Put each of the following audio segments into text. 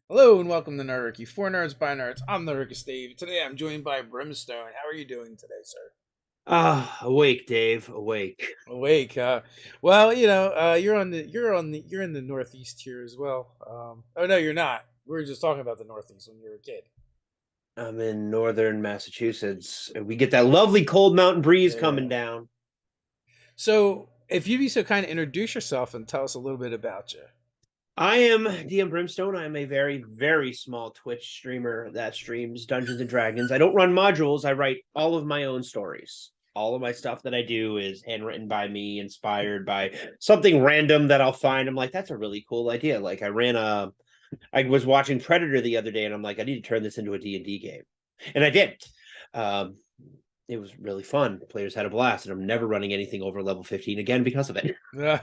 Hello and welcome to Nerdicky. For nerds by nerds, I'm Nerdicky Steve. Today I'm joined by Brimstone. How are you doing today, sir? Awake, Dave. Awake. Awake. Well, you're in the Northeast here as well. Oh no, you're not. We were just talking about the Northeast when you were a kid. I'm in northern Massachusetts, and we get that lovely cold mountain breeze coming Yeah. down. So, if you'd be so kind to introduce yourself and tell us a little bit about you. I am DM Brimstone. I am a very, very small Twitch streamer that streams Dungeons and Dragons. I don't run modules. I write all of my own stories. All of my stuff that I do is handwritten by me, inspired by something random that I'll find. I'm like, that's a really cool idea. I was watching Predator the other day, and I'm like, I need to turn this into a D&D game, and I did. Um, it was really fun. Players had a blast, and I'm never running anything over level 15 again because of it. Uh,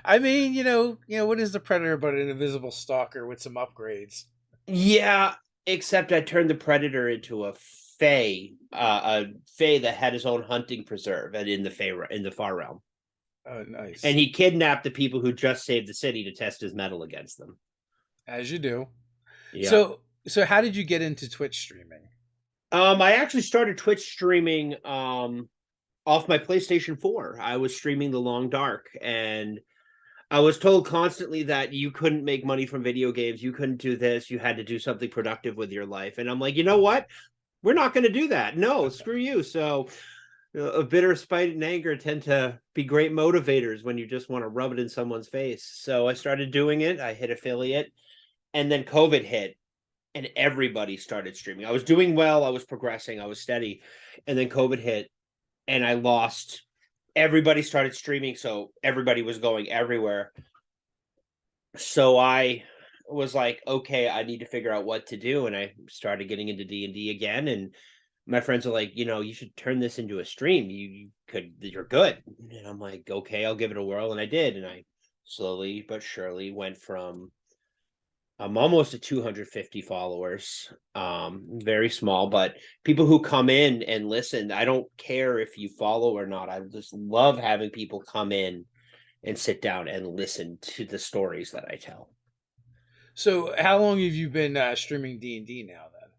what is the Predator but an invisible stalker with some upgrades? Yeah, except I turned the Predator into a Fey that had his own hunting preserve, and in the Far Realm, Oh, and nice. he kidnapped the people who just saved the city to test his metal against them. As you do. Yeah. So how did you get into Twitch streaming? I actually started Twitch streaming off my PlayStation 4. I was streaming The Long Dark, and I was told constantly that you couldn't make money from video games. You couldn't do this. You had to do something productive with your life. And I'm like, you know what? We're not going to do that. No, screw you. So, a bitter spite and anger tend to be great motivators when you just want to rub it in someone's face. So I started doing it. I hit affiliate, and then COVID hit, and everybody started streaming. I was doing well. I was progressing. I was steady, and then COVID hit, and I lost. Everybody started streaming, so everybody was going everywhere. So I was like, okay, I need to figure out what to do, and I started getting into D&D again. And my friends are like, you should turn this into a stream. You're good. And I'm like, okay, I'll give it a whirl, and I did. And I slowly but surely went from I'm almost at 250 followers. Very small, but people who come in and listen, I don't care if you follow or not. I just love having people come in and sit down and listen to the stories that I tell. So how long have you been streaming D&D now then?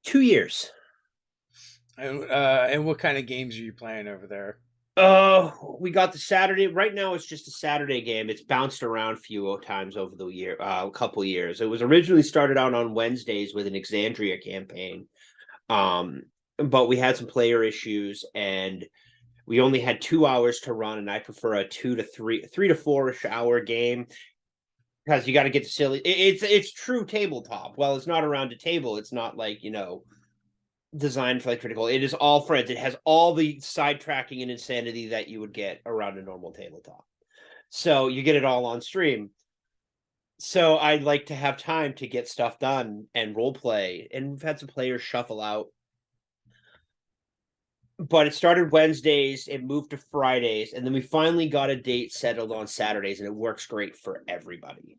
2 years. And what kind of games are you playing over there? We got the Saturday. Right now, it's just a Saturday game. It's bounced around a few times over the year, a couple years. It was originally started out on Wednesdays with an Exandria campaign, um, but we had some player issues, and we only had 2 hours to run. And I prefer a 3 to 4 hour game because you got to get to silly. It's true tabletop. Well, it's not around a table. It's not like designed for like critical. It is all friends. It has all the sidetracking and insanity that you would get around a normal tabletop. So you get it all on stream. So I like to have time to get stuff done and role play. And we've had some players shuffle out. But it started Wednesdays, it moved to Fridays, and then we finally got a date settled on Saturdays, and it works great for everybody.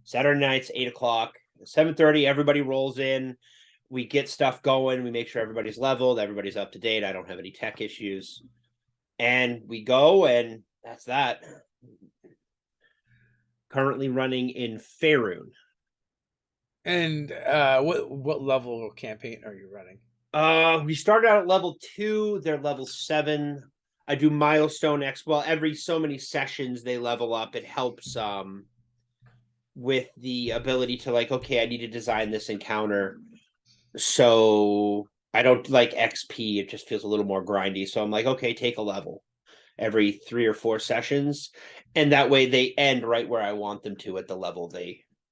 Saturday nights, 8 o'clock, 7:30, everybody rolls in. We get stuff going. We make sure everybody's leveled, everybody's up to date. I don't have any tech issues, and we go, and that's that. Currently running in Faerun. And what level of campaign are you running? We started out at level 2. They're level 7. I do milestone X. Well, every so many sessions they level up. It helps with the ability to like, okay, I need to design this encounter. So I don't like XP. It just feels a little more grindy. So I'm like, okay, take a level every 3 or 4 sessions. And that way they end right where I want them to at the level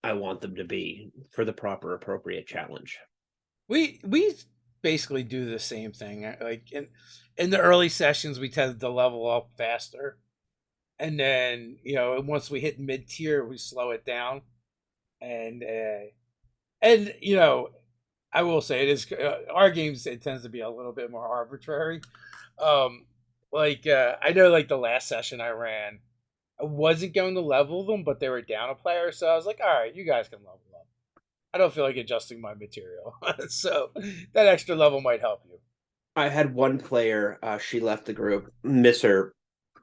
I want them to be for the proper appropriate challenge. We basically do the same thing. Like in the early sessions, we tend to level up faster, and then once we hit mid tier, we slow it down. And I will say it is our games. It tends to be a little bit more arbitrary. Um, I know, like the last session I ran, I wasn't going to level them, but they were down a player, so I was like, all right, you guys can level up. I don't feel like adjusting my material, so that extra level might help you. I had one player, she left the group, miss her.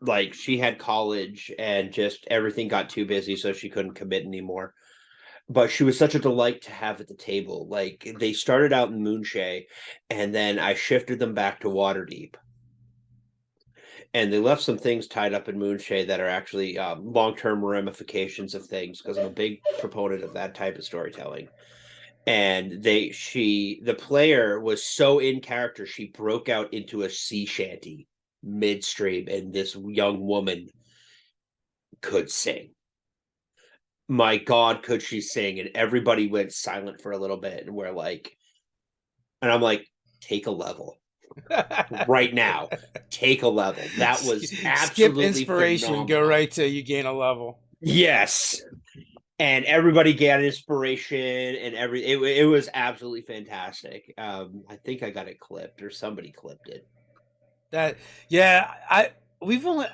Like she had college and just everything got too busy, so she couldn't commit anymore. but she was such a delight to have at the table. Like, they started out in Moonshay, and then I shifted them back to Waterdeep. And they left some things tied up in Moonshay that are actually long-term ramifications of things, because I'm a big proponent of that type of storytelling. And the player was so in character, she broke out into a sea shanty midstream, and this young woman could sing. My God, could she sing? And everybody went silent for a little bit, and I'm like, take a level right now. Take a level. That was Skip absolutely inspiration, go phenomenal. right to you gain a level. Yes. And everybody got inspiration, and it was absolutely fantastic. I think I got it clipped, or somebody clipped it. That I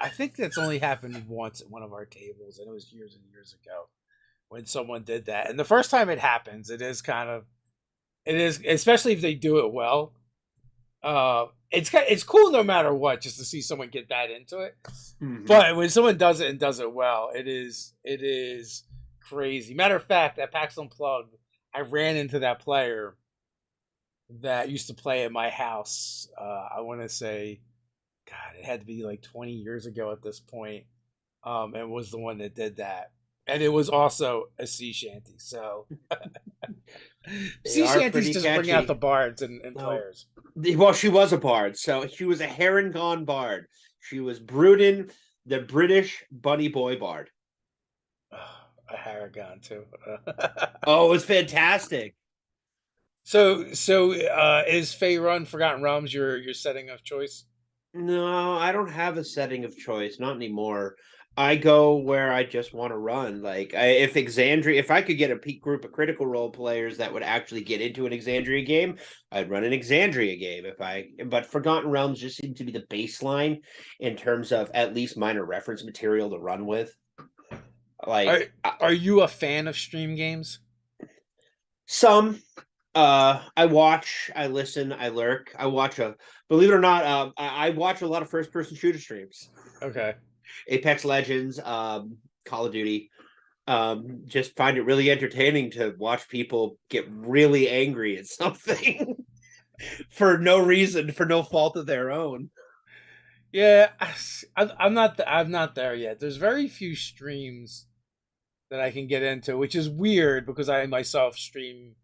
think that's only happened once at one of our tables, and it was years and years ago when someone did that. And the first time it happens, it is especially if they do it well. It's cool no matter what, just to see someone get that into it. Mm-hmm. But when someone does it and does it well, it is crazy. Matter of fact, at PAX Unplugged, I ran into that player that used to play at my house. I want to say, God, it had to be like 20 years ago at this point, and was the one that did that. And it was also a sea shanty. So sea shanties just catchy. Bring out the bards and players. Well, she was a bard, so she was a Harengon bard. She was Bruden, the British bunny boy bard. A Harengon too. Oh, it was fantastic. So is Faerun Forgotten Realms your setting of choice? No, I don't have a setting of choice, not anymore. I go where I just want to run. Like, if I could get a peak group of Critical Role players that would actually get into an Exandria game, I'd run an Exandria game. But Forgotten Realms just seem to be the baseline in terms of at least minor reference material to run with. Like, are you a fan of stream games? Some. I watch, I listen, I lurk. Believe it or not, I watch a lot of first-person shooter streams. Okay. Apex Legends, Call of Duty. Just find it really entertaining to watch people get really angry at something for no reason, for no fault of their own. Yeah, I'm not there yet. There's very few streams that I can get into, which is weird because I myself stream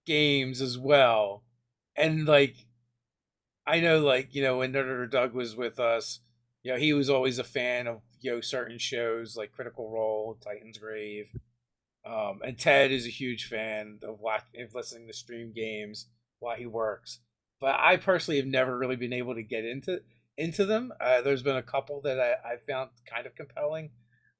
games as well. And like, I know, like, when Nerd Doug was with us, he was always a fan of, certain shows like Critical Role, Titan's Grave. And Ted is a huge fan of listening to stream games while he works. But I personally have never really been able to get into them. There's been a couple that I found kind of compelling,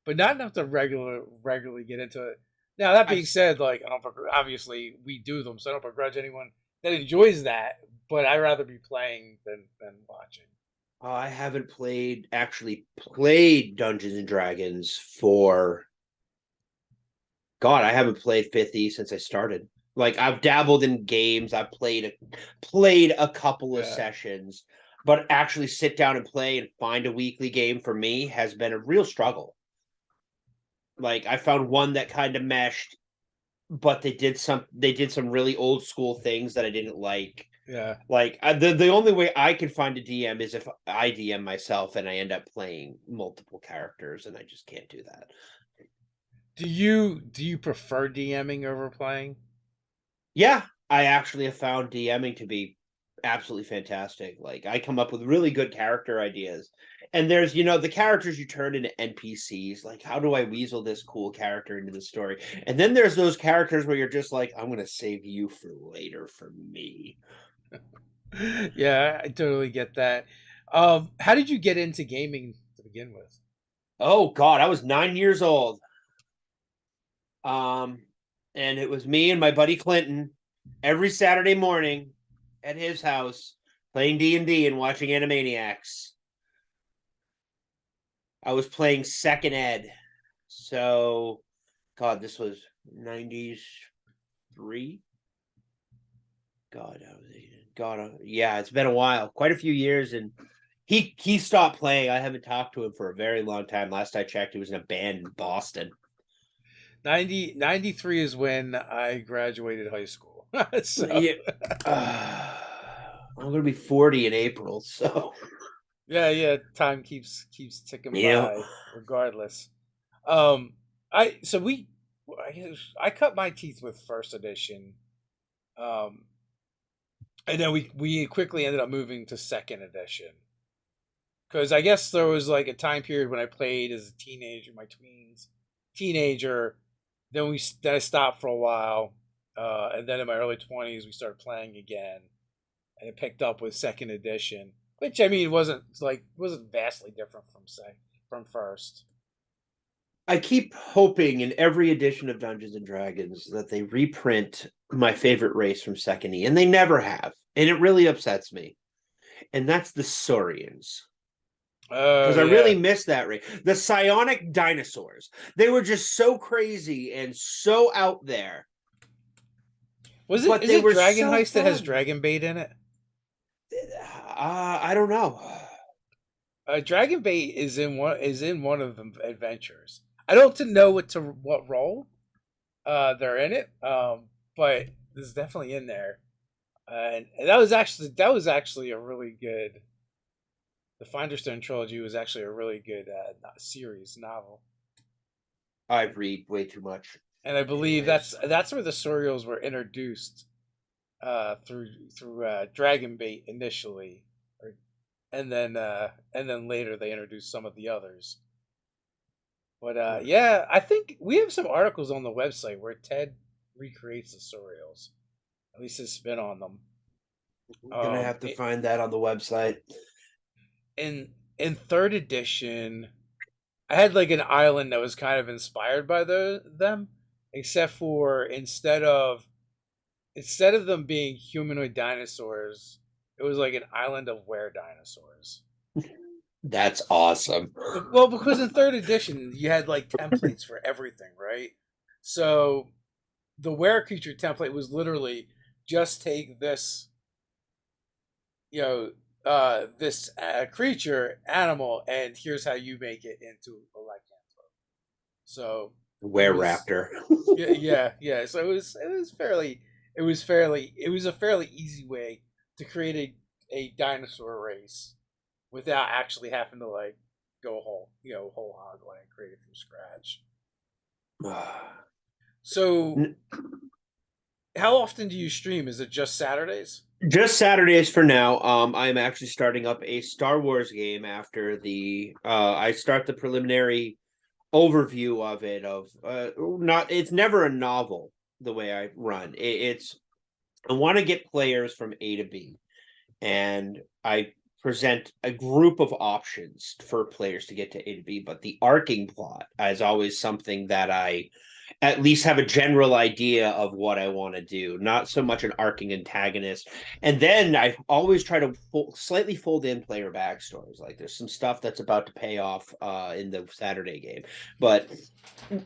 but not enough to regularly get into it. Now, that being said, like, obviously we do them, so I don't begrudge anyone that enjoys that, but I'd rather be playing than watching. I haven't actually played Dungeons and Dragons for... God, I haven't played 5th since I started. Like, I've dabbled in games, I've played a couple of sessions, but actually sit down and play and find a weekly game for me has been a real struggle. Like, I found one that kind of meshed, but they did some really old school things that I didn't like. Yeah. Like, the only way I can find a DM is if I DM myself and I end up playing multiple characters, and I just can't do that. Do you prefer DMing over playing? Yeah, I actually have found DMing to be absolutely fantastic. Like, I come up with really good character ideas. And there's, the characters you turn into NPCs. Like, how do I weasel this cool character into the story? And then there's those characters where you're just like, I'm going to save you for later for me. Yeah, I totally get that. How did you get into gaming to begin with? Oh, God, I was 9 years old. And it was me and my buddy Clinton every Saturday morning at his house playing D&D and watching Animaniacs. I was playing second ed. So, God, this was 93. God, yeah, it's been a while, quite a few years, and he stopped playing. I haven't talked to him for a very long time. Last I checked, he was in a band in Boston. 93 is when I graduated high school. So Yeah. I'm gonna be 40 in April, so yeah, time keeps ticking yeah. by regardless. Um, I so we I cut my teeth with first edition. Um, and then we quickly ended up moving to second edition because I guess there was like a time period when I played as a teenager, my tweens, teenager. Then I stopped for a while, and then in my early 20s we started playing again, and it picked up with second edition, which I mean wasn't vastly different from first. I keep hoping in every edition of Dungeons and Dragons that they reprint my favorite race from Second E, and they never have. And it really upsets me. And that's the Saurians. Oh Because I really yeah, miss that race. The psionic dinosaurs. They were just so crazy and so out there. was it But is they it were Dragon so Heist that has fun. Dragon Bait in it? I don't know. Dragon Bait is in one of the adventures. I don't know what role they're in it, but this is definitely in there. And that was actually a really good. The Finderstone trilogy was actually a really good series novel, I read way too much. and I believe Anyways. that's where the Suriels were introduced through Dragon Bait initially, and then later they introduced some of the others. But yeah, I think we have some articles on the website where Ted recreates the Suriels, at least his spin on them. I'm gonna have to find that on the website. In third edition, I had like an island that was kind of inspired by them, except for instead of them being humanoid dinosaurs, it was like an island of were dinosaurs. That's awesome. Well, because in third edition you had like templates for everything, right? So the were creature template was literally just take this, you know, this creature animal, and here's how you make it into a lycanthrope. So it Were was Raptor. yeah. So it was a fairly easy way to create a dinosaur race without actually having to like go whole hog like create it from scratch. So how often do you stream? Is it just Saturdays? Just Saturdays for now. I'm actually starting up a Star Wars game after the I start the preliminary overview of it of not it's never a novel the way I run. It's I want to get players from A to B, and I present a group of options for players to get to A to B, but the arcing plot is always something that I at least have a general idea of what I want to do, not so much an arcing antagonist. And then I always try to slightly fold in player backstories. Like there's some stuff that's about to pay off in the Saturday game, but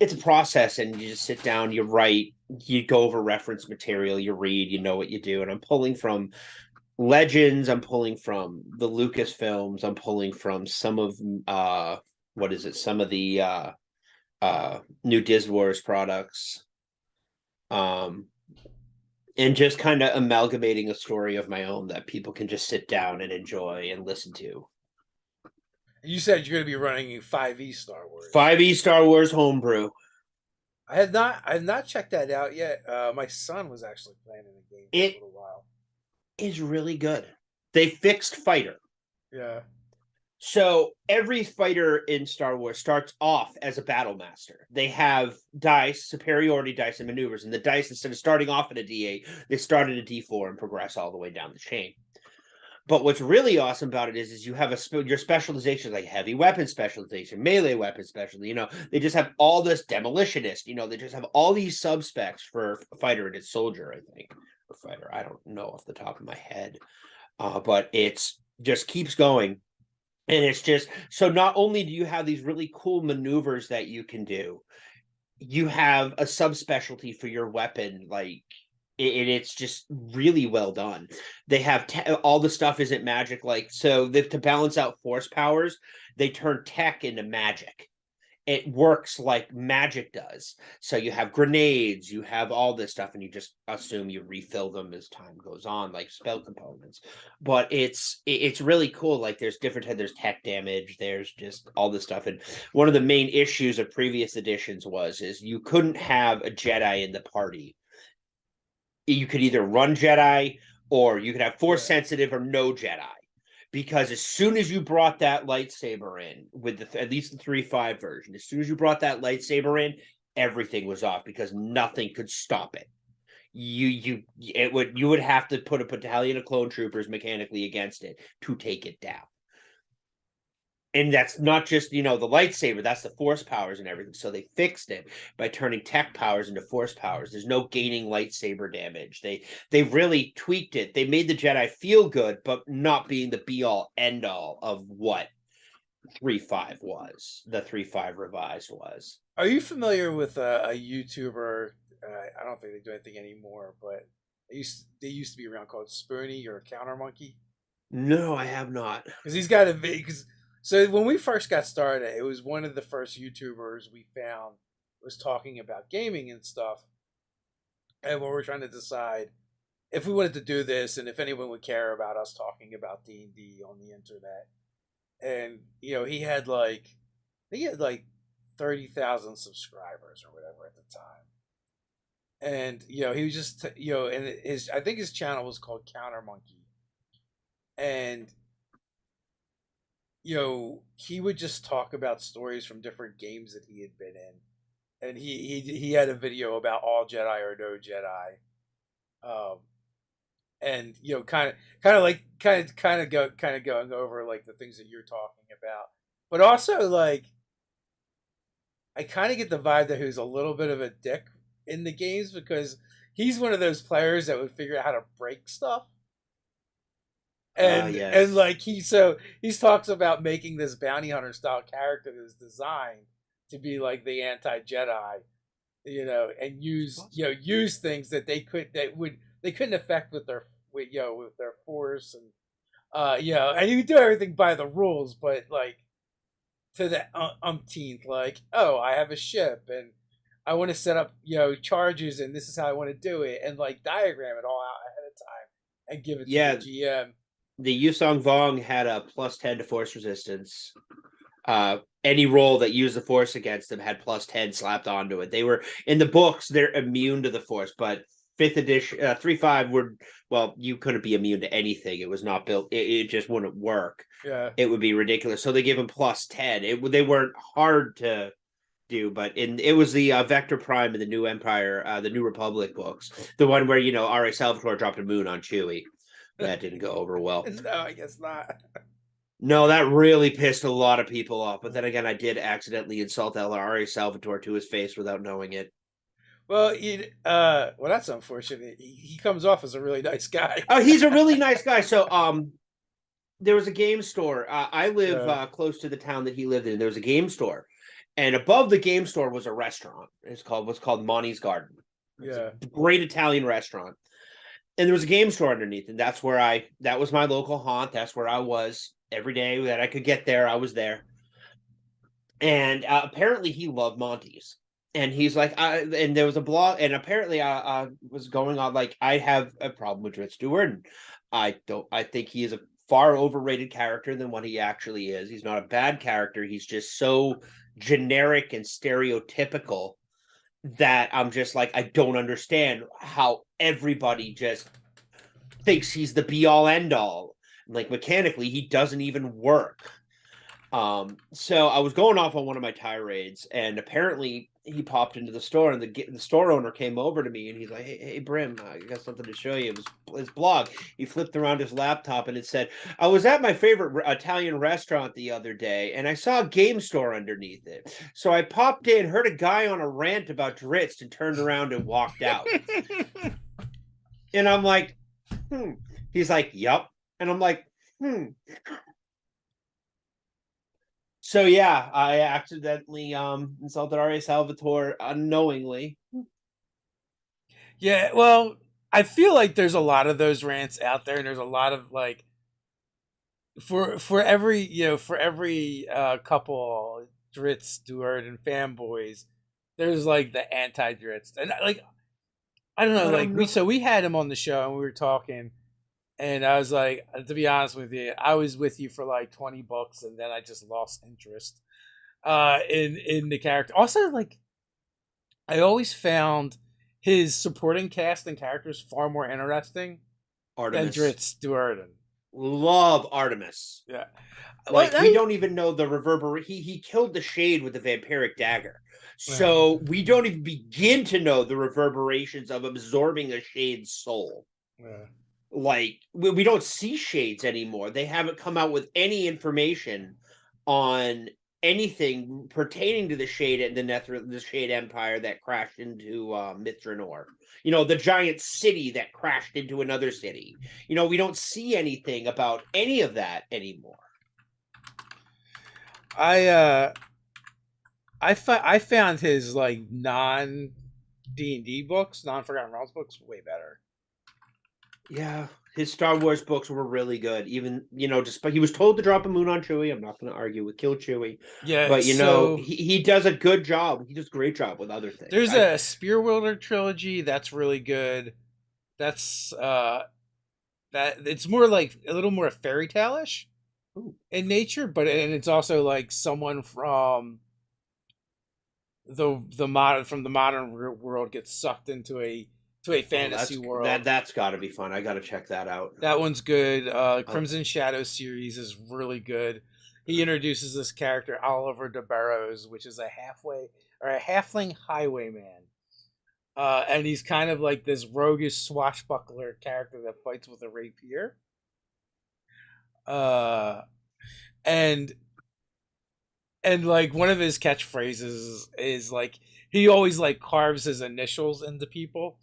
it's a process, and you just sit down, you write, you go over reference material, you read, you know what you do. And I'm pulling from Legends, I'm pulling from the Lucas films, I'm pulling from some of what is it, some of the new Diz Wars products, um and just kind of amalgamating a story of my own that people can just sit down and enjoy and listen to. You said you're going to be running 5e Star Wars. 5e Star Wars homebrew. I have not checked that out yet. My son was actually playing in the game for a It little while. is really good. They fixed fighter. Yeah. So every fighter in Star Wars starts off as a battle master. They have dice, superiority dice, and maneuvers. And the dice, instead of starting off at a D8, they start at a D4 and progress all the way down the chain. But what's really awesome about it is you have your specializations, like heavy weapon specialization, melee weapon specialty. They just have all this demolitionist. They just have all these sub specs for a fighter and its soldier, I think, or fighter. I don't know off the top of my head, but it's just keeps going. And it's just so not only do you have these really cool maneuvers that you can do, you have a subspecialty for your weapon. Like it's just really well done. They have all the stuff isn't magic. Like so, to balance out force powers, they turn tech into magic, it works like magic does. So you have grenades, you have all this stuff, and you just assume you refill them as time goes on, like spell components. But it's really cool. Like there's tech damage, there's just all this stuff. And one of the main issues of previous editions is you couldn't have a Jedi in the party. You could either run Jedi or you could have force sensitive or no Jedi. Because as soon as you brought that lightsaber in with at least the 3.5 version, as soon as you brought that lightsaber in, everything was off because nothing could stop it. You would have to put a battalion of clone troopers mechanically against it to take it down. And that's not just, the lightsaber, that's the force powers and everything. So they fixed it by turning tech powers into force powers. There's no gaining lightsaber damage. They really tweaked it. They made the Jedi feel good, but not being the be all end all of what 3.5 was. The 3.5 revised was. Are you familiar with a YouTuber? I don't think they do anything anymore, but they used to be around, called Spoony or Counter Monkey. No, I have not. Because he's got a big. So when we first got started, it was one of the first YouTubers we found was talking about gaming and stuff. And when we were trying to decide if we wanted to do this and if anyone would care about us talking about D&D on the internet. And he had like 30,000 subscribers or whatever at the time. And he was just and I think his channel was called Counter Monkey. And he would just talk about stories from different games that he had been in, and he had a video about all Jedi or no Jedi, and kind of going over like the things that you're talking about, but also like I kind of get the vibe that he's a little bit of a dick in the games because he's one of those players that would figure out how to break stuff. And Yes. and like he talks about making this bounty hunter style character that is designed to be like the anti Jedi, and use things that they couldn't affect with their force and and you do everything by the rules, but like to the umpteenth, like, oh, I have a ship and I want to set up charges and this is how I want to do it, and like diagram it all out ahead of time and give it to the GM. The Yusong Vong had a +10 to force resistance. Any roll that used the force against them had +10 slapped onto it. They were in the books; they're immune to the force. But 5th edition, 3.5 you couldn't be immune to anything. It was not built. It just wouldn't work. Yeah, it would be ridiculous. So they gave them +10. They weren't hard to do, but it was the Vector Prime in the New Empire, the New Republic books, the one where R.A. Salvatore dropped a moon on Chewie. That didn't go over well. No, I guess not. No, that really pissed a lot of people off. But then again, I did accidentally insult R.A. Salvatore to his face without knowing it. Well, that's unfortunate. He comes off as a really nice guy. Oh, he's a really nice guy. So, there was a game store. I live close to the town that he lived in. There was a game store, and above the game store was a restaurant. What's called Monty's Garden. It's a great Italian restaurant. And there was a game store underneath, and that was my local haunt. That's where I was every day that I could get there. I was there. And apparently he loved Monty's. And he's like, and there was a blog, and apparently I was going on, like, I have a problem with Dritz Stewart. And I think he is a far overrated character than what he actually is. He's not a bad character. He's just so generic and stereotypical that I'm just like, I don't understand how everybody just thinks he's the be all end all. Like mechanically, he doesn't even work. So I was going off on one of my tirades, and apparently he popped into the store, and the store owner came over to me, and he's like, "Hey, Brim, I got something to show you." It was his blog. He flipped around his laptop, and it said, "I was at my favorite Italian restaurant the other day, and I saw a game store underneath it. So I popped in, heard a guy on a rant about Dritz, and turned around and walked out." And I'm like, He's like, "Yup," and I'm like, So yeah, I accidentally insulted R.A. Salvatore unknowingly. Yeah, well, I feel like there's a lot of those rants out there, and there's a lot of like for every couple Dritz, Duerden fanboys. There's like the anti Dritz, and like I don't know, But like I'm not. we had him on the show and we were talking, and I was like, to be honest with you, I was with you for like 20 books, and then I just lost interest in the character. Also, like I always found his supporting cast and characters far more interesting than Artemis. Dritz Duerden. Love Artemis. Yeah. Well, Like we don't even know the reverberate. He killed the shade with the vampiric dagger. yeah. So we don't even begin to know the reverberations of absorbing a shade's soul. Yeah. Like we don't see shades anymore. They haven't come out with any information on anything pertaining to the shade and the shade empire that crashed into Mithranor. You know, the giant city that crashed into another city. You know, we don't see anything about any of that anymore. I I found his like non D&D books, non Forgotten Realms books, way better. Yeah, his Star Wars books were really good. Even, you know, despite he was told to drop a moon on Chewie. I'm not going to argue with kill Chewie, Yeah, but you know, so he does a good job. He does a great job with other things. there's a Spear Wielder trilogy that's really good. That's that it's more like a little more fairy tale-ish in nature, but and it's also like someone from the modern world gets sucked into a fantasy world. That's got to be fun. I got to check that out. That one's good. Crimson Shadow series is really good. He introduces this character Oliver de Barrows, which is a halfling highwayman, and he's kind of like this roguish swashbuckler character that fights with a rapier. Uh, and like one of his catchphrases is like he always like carves his initials into people,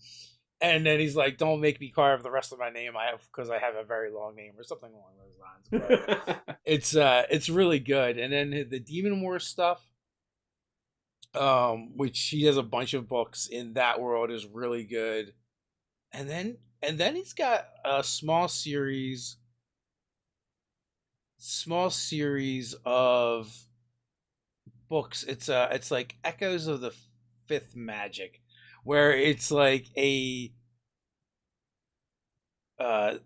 and then he's like, "Don't make me carve the rest of my name. I have because I have a very long name or something along those lines." But it's really good. And then the Demon War stuff, which he has a bunch of books in that world, is really good. And then he's got a small series of books. It's like Echoes of the Fifth Magic, where it's like a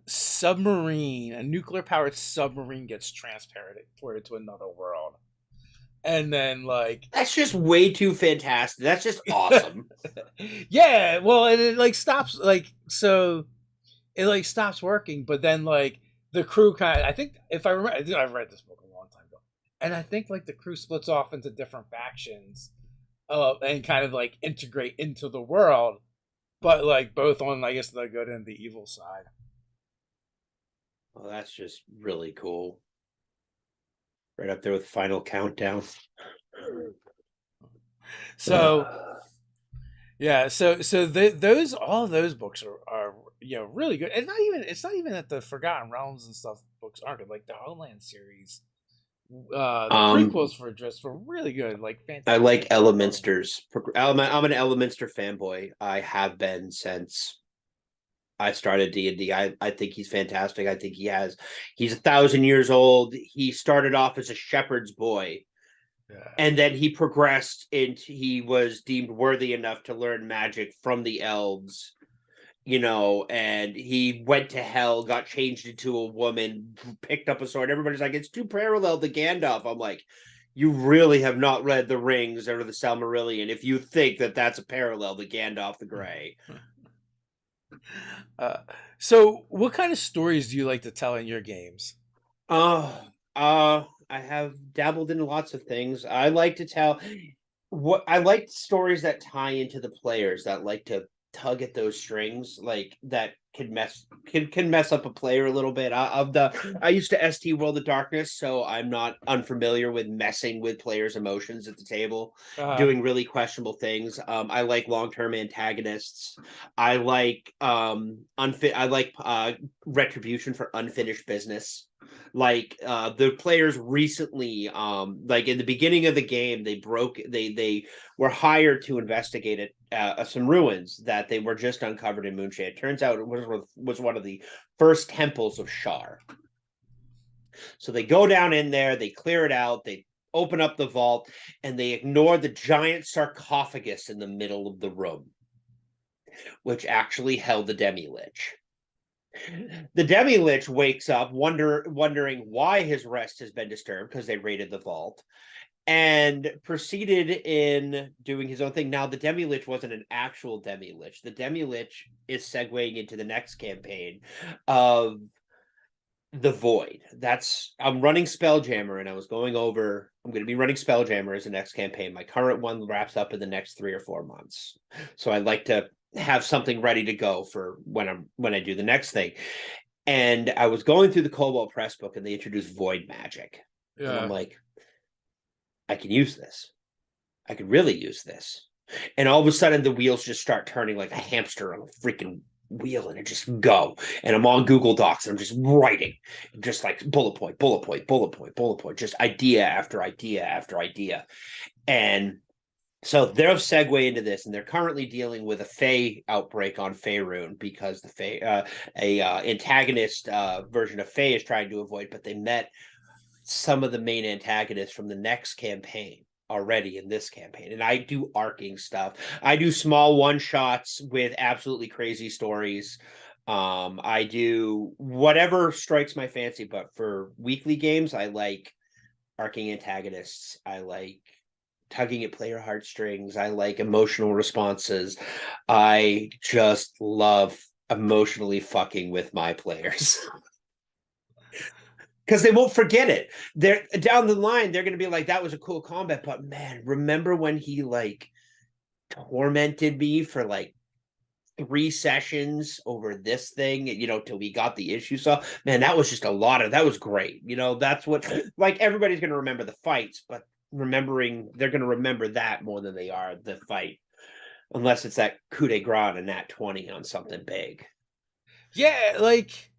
submarine, a nuclear powered submarine gets transported to another world, and then like that's just way too fantastic. That's just awesome. yeah, well, and it like stops like so it like stops working, but then like the crew kind of, I think if I remember, I've read this book a long time ago, and I think like the crew splits off into different factions, and kind of like integrate into the world, but like both on I guess the good and the evil side. Well, that's just really cool. Right up there with Final Countdown. So yeah, those all of those books are really good, and it's not even that the Forgotten Realms and stuff books aren't good. Like the Homeland series, the prequels for Driss were really good. Like fantastic. I like Elementsters. I'm an Elementster fanboy. I have been since I started D&D. I think he's fantastic. I think he's 1,000 years old. He started off as a shepherd's boy. Yeah. And then he progressed into he was deemed worthy enough to learn magic from the elves, you know, and he went to hell, got changed into a woman, picked up a sword. Everybody's like, it's too parallel to Gandalf. I'm like, you really have not read the Rings or the Silmarillion if you think that that's a parallel to Gandalf the Grey. So what kind of stories do you like to tell in your games? I have dabbled in lots of things. I like to tell I like stories that tie into the players, that like to tug at those strings, like that can mess up a player a little bit. I used to ST World of Darkness, so I'm not unfamiliar with messing with players' emotions at the table, doing really questionable things. I like long-term antagonists. I like retribution for unfinished business. Like the players recently, like in the beginning of the game, they were hired to investigate some ruins that they were just uncovered in Moonshade. It turns out it was one of the first temples of Shar. So they go down in there, they clear it out, they open up the vault, and they ignore the giant sarcophagus in the middle of the room, which actually held the Demi-Lich. The Demi-Lich wakes up wondering why his rest has been disturbed, because they raided the vault, and proceeded in doing his own thing. Now, the Demi-Lich wasn't an actual Demi-Lich. The Demi-Lich is segueing into the next campaign of the Void. I'm running Spelljammer, and I'm going to be running Spelljammer as the next campaign. My current one wraps up in the next 3 or 4 months. So I'd like to have something ready to go for when I do the next thing. And I was going through the Cobalt Press book, and they introduced Void Magic. Yeah. And I'm like, I can use this. I could really use this. And all of a sudden, the wheels just start turning like a hamster on a freaking wheel, and it just go. And I'm on Google Docs, and I'm just writing, just like bullet point, bullet point, bullet point, bullet point, just idea after idea after idea. And so they'll segue into this, and they're currently dealing with a Fey outbreak on Faerun, because the Fey, antagonist version of Fey is trying to avoid, but they met some of the main antagonists from the next campaign already in this campaign. And I do arcing stuff. I do small one-shots with absolutely crazy stories. I do whatever strikes my fancy, but for weekly games, I like arcing antagonists. I like tugging at player heartstrings. I like emotional responses. I just love emotionally fucking with my players. Because they won't forget it. They're down the line, they're gonna be like, that was a cool combat, but man, remember when he like tormented me for like 3 sessions over this thing, till we got the issue. So man, that was just that was great. That's what, like, everybody's gonna remember the fights, but they're gonna remember that more than they are the fight. Unless it's that coup de grace and nat 20 on something big. Yeah, like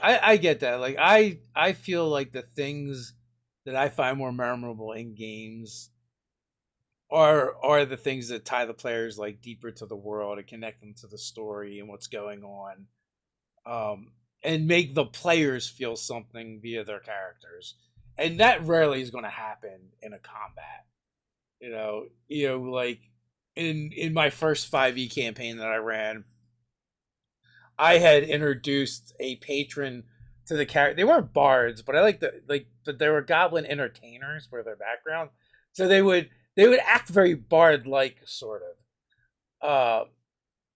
I get that. Like I feel like the things that I find more memorable in games are the things that tie the players like deeper to the world and connect them to the story and what's going on, and make the players feel something via their characters, and that rarely is going to happen in a combat. Like in my first 5e campaign that I ran, I had introduced a patron to the character. They weren't bards, but but they were goblin entertainers for their background. So they would act very bard like, sort of.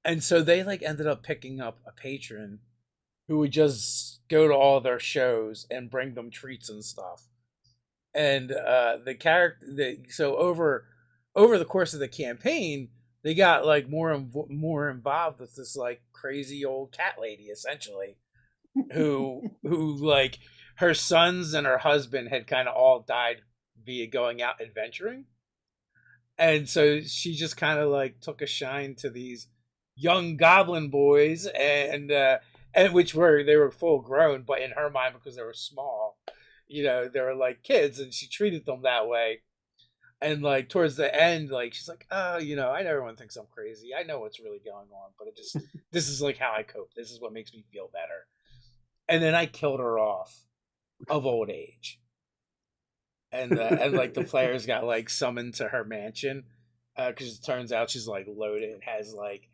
And so they like ended up picking up a patron who would just go to all their shows and bring them treats and stuff. And so over the course of the campaign, they got like more involved with this like crazy old cat lady, essentially, who like, her sons and her husband had kind of all died via going out adventuring, and so she just kind of like took a shine to these young goblin boys, and which they were full grown, but in her mind, because they were small, they were like kids, and she treated them that way. And like towards the end, like she's like, oh, I know everyone thinks I'm crazy. I know what's really going on, but this is like how I cope. This is what makes me feel better. And then I killed her off of old age. And like the players got like summoned to her mansion, because it turns out she's like loaded and has like,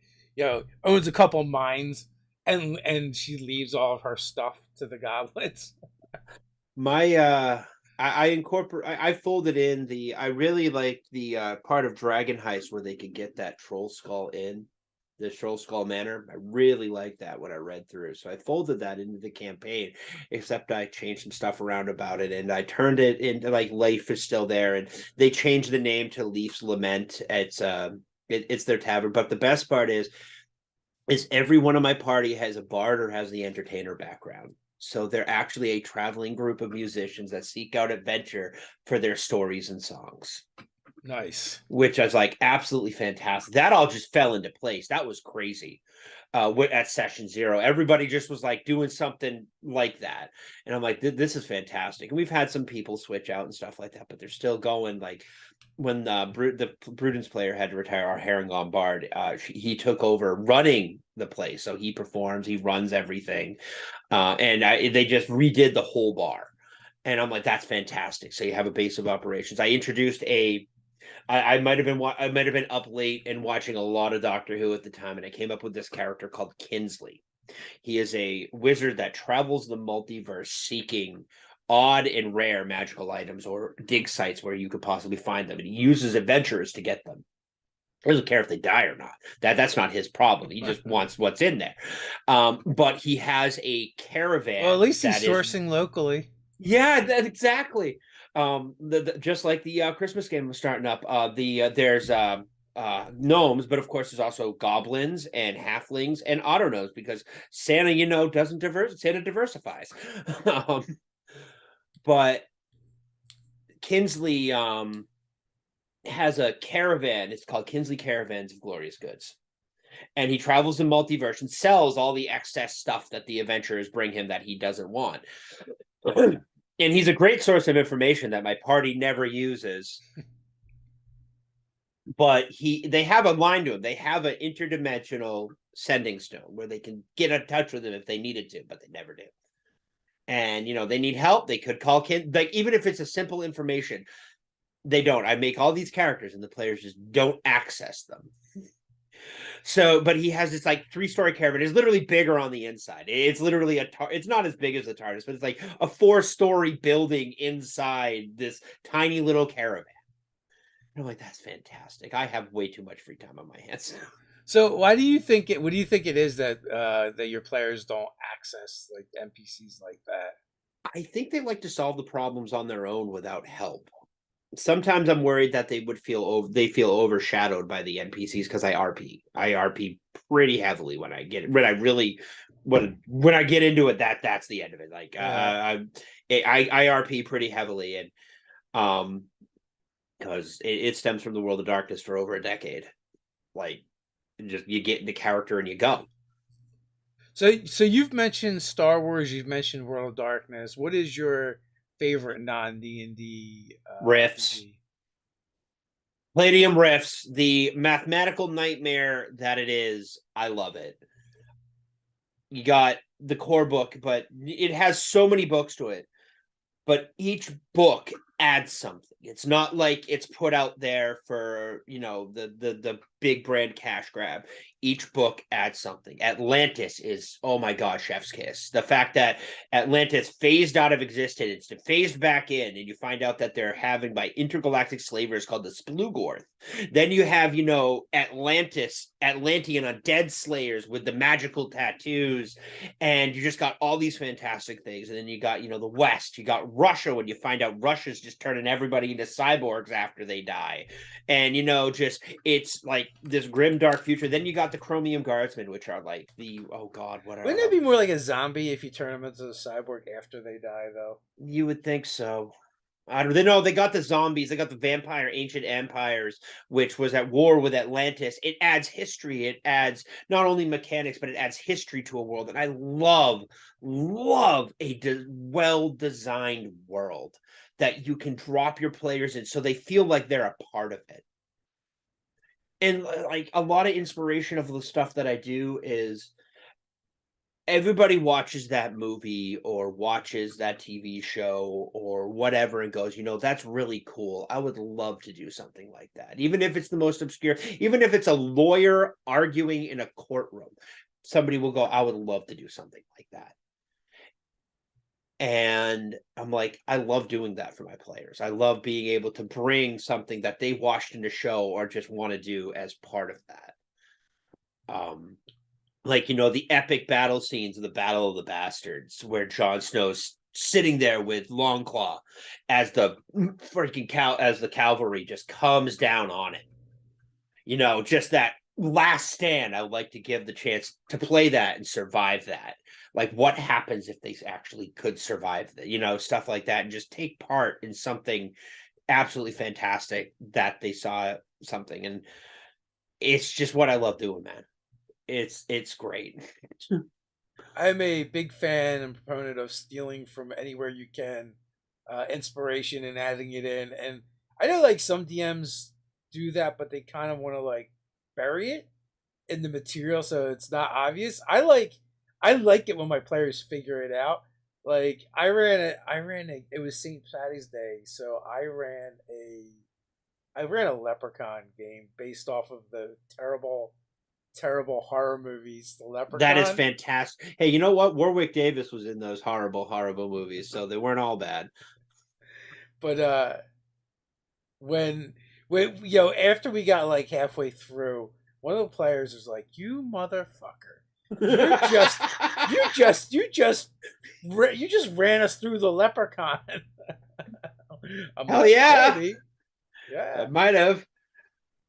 owns a couple mines, and she leaves all of her stuff to the goblins. I folded in I really like the part of Dragon Heist where they could get that troll skull in the troll skull manor. I really liked that when I read through. So I folded that into the campaign, except I changed some stuff around about it, and I turned it into like Leif is still there, and they changed the name to Leif's Lament. It's their tavern. But the best part is every one of my party has a bard or has the entertainer background. So they're actually a traveling group of musicians that seek out adventure for their stories and songs. Nice. Which I was like, absolutely fantastic. That all just fell into place. That was crazy. At session 0, everybody just was like doing something like that, and I'm like, this is fantastic. And we've had some people switch out and stuff like that, but they're still going. Like when the Prudence player had to retire, our Herringon Bard, he took over running the place, so he performs, he runs everything, and they just redid the whole bar. And I'm like, that's fantastic. So you have a base of operations. I introduced I might have been up late and watching a lot of Doctor Who at the time, and I came up with this character called Kinsley. He is a wizard that travels the multiverse seeking odd and rare magical items or dig sites where you could possibly find them, and he uses adventurers to get them. He doesn't care if they die or not. That's not his problem. He just wants what's in there. But he has a Well, at caravan least he's that is, sourcing locally. yeah, exactly. Just like the Christmas game was starting up. There's gnomes, but of course there's also goblins and halflings and autonos because Santa, doesn't Santa diversifies. um, but Kinsley has a caravan. It's called Kinsley Caravans of Glorious Goods, and he travels in multiverse and sells all the excess stuff that the adventurers bring him that he doesn't want. And he's a great source of information that my party never uses. But they have a line to him. They have an interdimensional sending stone where they can get in touch with him if they needed to, but they never do. And they need help. They could call like even if it's a simple information, they don't. I make all these characters and the players just don't access them. So, but he has this like 3-story caravan. It's literally bigger on the inside. It's literally it's not as big as the TARDIS, but it's like a 4-story building inside this tiny little caravan. I'm like, that's fantastic. I have way too much free time on my hands. So why do you think it? What do you think it is that that your players don't access like NPCs like that? I think they like to solve the problems on their own without help. Sometimes I'm worried that they feel overshadowed by the NPCs because I RP. I RP pretty heavily when I get into it. That's the end of it. Like I RP pretty heavily, and because it stems from the World of Darkness for over a decade. Like, just you get in the character and you go. So you've mentioned Star Wars. You've mentioned World of Darkness. What is your favorite non D&D Riffs, RPG? Palladium Riffs, the mathematical nightmare that it is. I love it. You got the core book, but it has so many books to it. But each book adds something. It's not like it's put out there for the big brand cash grab. Each book adds something. Atlantis is, oh my gosh, chef's kiss. The fact that Atlantis phased out of existence and phased back in, and you find out that they're having by intergalactic slavers called the Splugorth. Then you have Atlantean undead slayers with the magical tattoos, and you just got all these fantastic things. And then you got the West. You got Russia when you find out Russia's just turning everybody into cyborgs after they die, and just it's like this grim dark future. Then you got the Chromium Guardsmen, which are like oh god, what are Wouldn't it be more like a zombie if you turn them into a cyborg after they die, though? you would think so. I don't know. They got the zombies. They got the vampire ancient empires, which was at war with Atlantis. It adds history. It adds not only mechanics, but it adds history to a world. And I love a well-designed world that you can drop your players in so they feel like they're a part of it. And like a lot of inspiration of the stuff that I do is everybody watches that movie or watches that TV show or whatever and goes, that's really cool. I would love to do something like that. Even if it's the most obscure, even if it's a lawyer arguing in a courtroom, somebody will go, I would love to do something like that. And I'm like, I love doing that for my players. I love being able to bring something that they watched in a show or just want to do as part of that. Like the epic battle scenes of the Battle of the Bastards, where Jon Snow's sitting there with Longclaw as the cavalry just comes down on it. Just that last stand. I would like to give the chance to play that and survive that. Like, what happens if they actually could survive that? Stuff like that, and just take part in something absolutely fantastic that they saw something, and it's just what I love doing, man. It's great. I'm a big fan and proponent of stealing from anywhere you can, inspiration and adding it in. And I know like some DMs do that, but they kind of want to like bury it in the material so it's not obvious. I like it when my players figure it out. Like I ran a. It was St. Patty's Day, so I ran a Leprechaun game based off of the terrible horror movies, The That is Leprechaun. fantastic. Hey, you know what? Warwick Davis was in those horrible movies, so they weren't all bad. But when after we got like halfway through, one of the players was like, "You motherfucker, you're just you just ran us through the Leprechaun." I'm Hell like, yeah, maybe, yeah, I might have.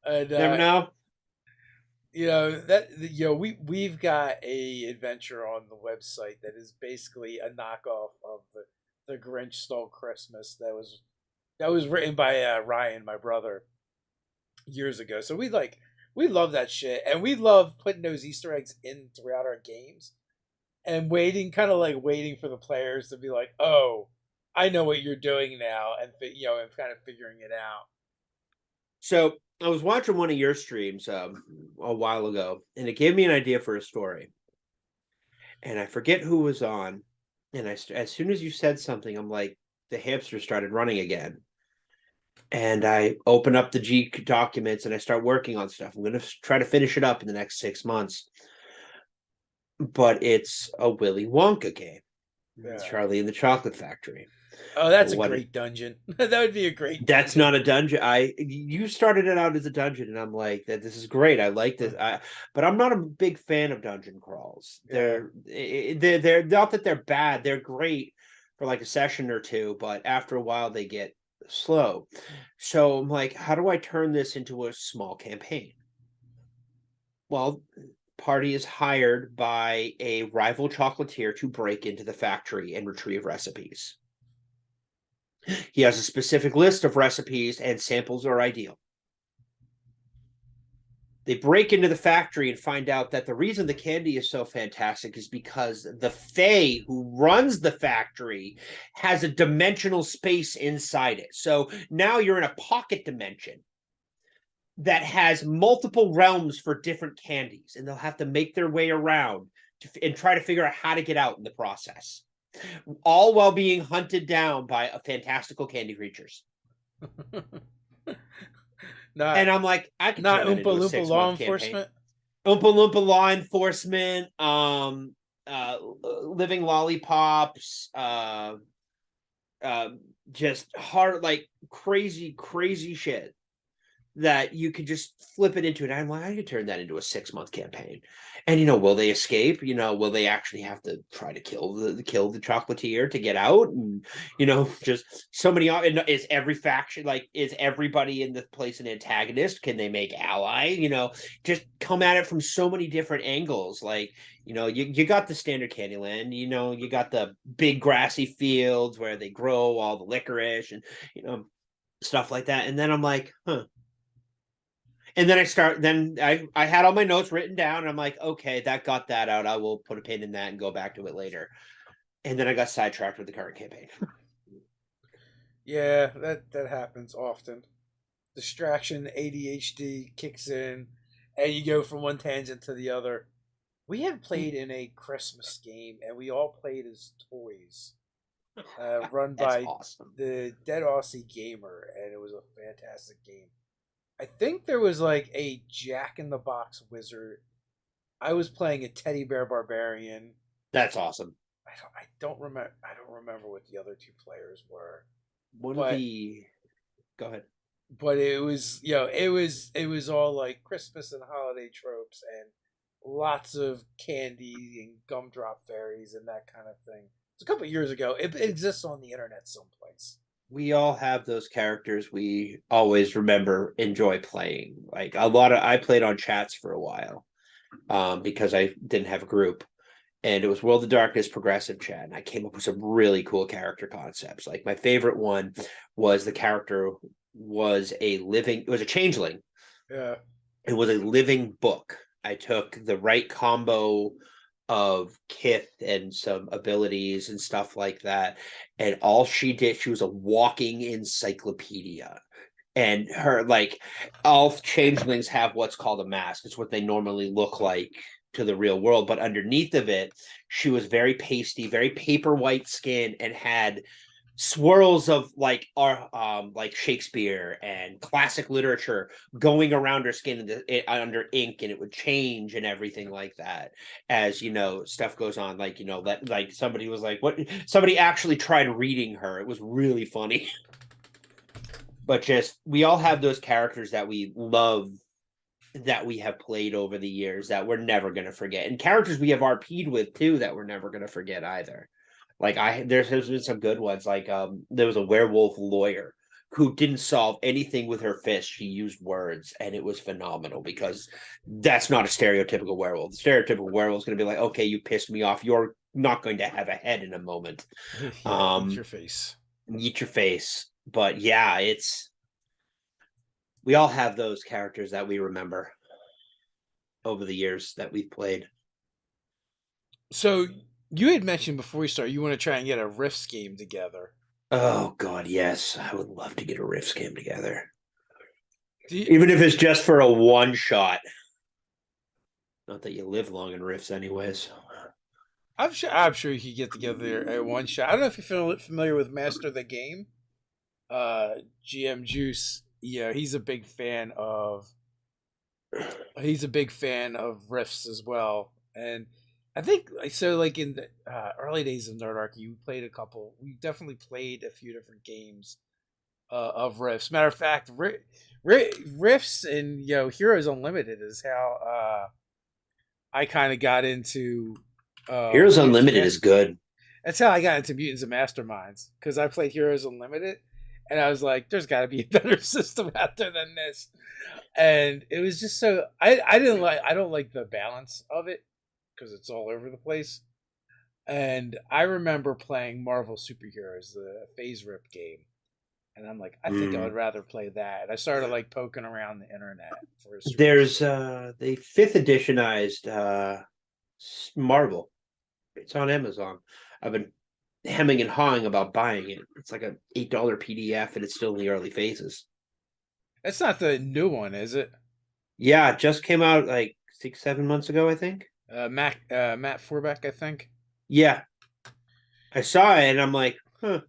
and Never know. we've got a adventure on the website that is basically a knockoff of the Grinch Stole Christmas that was written by Ryan, my brother, years ago. So we love that shit, and we love putting those Easter eggs in throughout our games and waiting, kind of like waiting for the players to be like, "Oh, I know what you're doing now," and and kind of figuring it out. So I was watching one of your streams a while ago, and it gave me an idea for a story. And I forget who was on. And as soon as you said something, I'm like, the hamster started running again. And I open up the G documents and I start working on stuff. I'm going to try to finish it up in the next 6 months. But it's a Willy Wonka game. It's Yeah. Charlie and the Chocolate Factory. Oh, that's a What great dungeon. That would be a great That's dungeon. not a dungeon. You started it out as a dungeon, and I'm like, that this is great. I like this. But I'm not a big fan of dungeon crawls. Yeah. They're not that they're bad. They're great for like a session or two, but after a while they get slow. So I'm like, how do I turn this into a small campaign? Well, party is hired by a rival chocolatier to break into the factory and retrieve recipes. He has a specific list of recipes, and samples are ideal. They break into the factory and find out that the reason the candy is so fantastic is because the Fae who runs the factory has a dimensional space inside it. So now you're in a pocket dimension that has multiple realms for different candies, and they'll have to make their way around and try to figure out how to get out in the process, all while being hunted down by fantastical candy creatures. not And I'm like, I could not turn that Oompa into a Loompa law 6 month campaign. enforcement. Oompa Loompa law enforcement, living lollipops, uh, just hard, like crazy shit that you could just flip it into it. I'm like, I could turn that into a 6 month campaign. And will they escape? Will they actually have to try to kill the chocolatier to get out? And just so many. Is every faction, like, is everybody in the place an antagonist? Can they make ally? Just come at it from so many different angles. Like, you got the standard Candyland. You got the big grassy fields where they grow all the licorice and stuff like that. And then I'm like, huh. And then I had all my notes written down. And I'm like, okay, that got that out. I will put a pin in that and go back to it later. And then I got sidetracked with the current campaign. Yeah, that happens often. Distraction, ADHD kicks in, and you go from one tangent to the other. We have played in a Christmas game, and we all played as toys, run That's by awesome. the Dead Aussie Gamer, and it was a fantastic game. I think there was like a Jack in the Box wizard. I was playing a teddy bear barbarian. That's awesome. I don't remember. I don't remember what the other two players were, One of but the Go ahead. it was it was all like Christmas and holiday tropes and lots of candy and gumdrop fairies and that kind of thing. It's a couple years ago. It exists on the internet someplace. We all have those characters we always remember, enjoy playing. Like I played on chats for a while, because I didn't have a group. And it was World of Darkness progressive chat. And I came up with some really cool character concepts. Like, my favorite one was the character it was a changeling. Yeah. It was a living book. I took the right combo of kith and some abilities and stuff like that. And all she did, she was a walking encyclopedia. And all changelings have what's called a mask. It's what they normally look like to the real world, but underneath of it, she was very pasty, very paper white skin, and had swirls of like Shakespeare and classic literature going around her skin under ink, and it would change and everything like that as stuff goes on. Like somebody was like, what? Somebody actually tried reading her. It was really funny. But just we all have those characters that we love, that we have played over the years, that we're never going to forget, and characters we have RP'd with too that we're never going to forget either. Like there's been some good ones. Like there was a werewolf lawyer who didn't solve anything with her fist. She used words, and it was phenomenal because that's not a stereotypical werewolf. The stereotypical werewolf is going to be like, okay, you pissed me off. You're not going to have a head in a moment. Yeah, eat your face. Eat your face. But yeah, we all have those characters that we remember over the years that we've played. So you had mentioned before we start you want to try and get a Rifts game together. Oh God, yes. I would love to get a Rifts game together. You, Even if it's just for a one shot. Not that you live long in Rifts anyways. I'm sure you could get together at one shot. I don't know if you're familiar with Master the Game. GM Juice, he's a big fan of Rifts as well. And I think so. Like in the early days of Nerdarchy, we definitely played a few different games of Rifts. Matter of fact, Rifts and Heroes Unlimited is how I kind of got into Heroes Unlimited is good. That's how I got into Mutants and Masterminds, because I played Heroes Unlimited, and I was like, "There's got to be a better system out there than this." And it was just so I don't like the balance of it because it's all over the place. And I remember playing Marvel Superheroes, the Phase Rip game, and I'm like, I think I would rather play that. And I started like poking around the internet for. There's the 5th editionized Marvel. It's on Amazon. I've been hemming and hawing about buying it. It's like a $8 PDF, and it's still in the early phases. It's not the new one, is it? Yeah, it just came out like 6-7 months ago, I think. Matt Forbeck, I think. Yeah, I saw it, and I'm like, huh,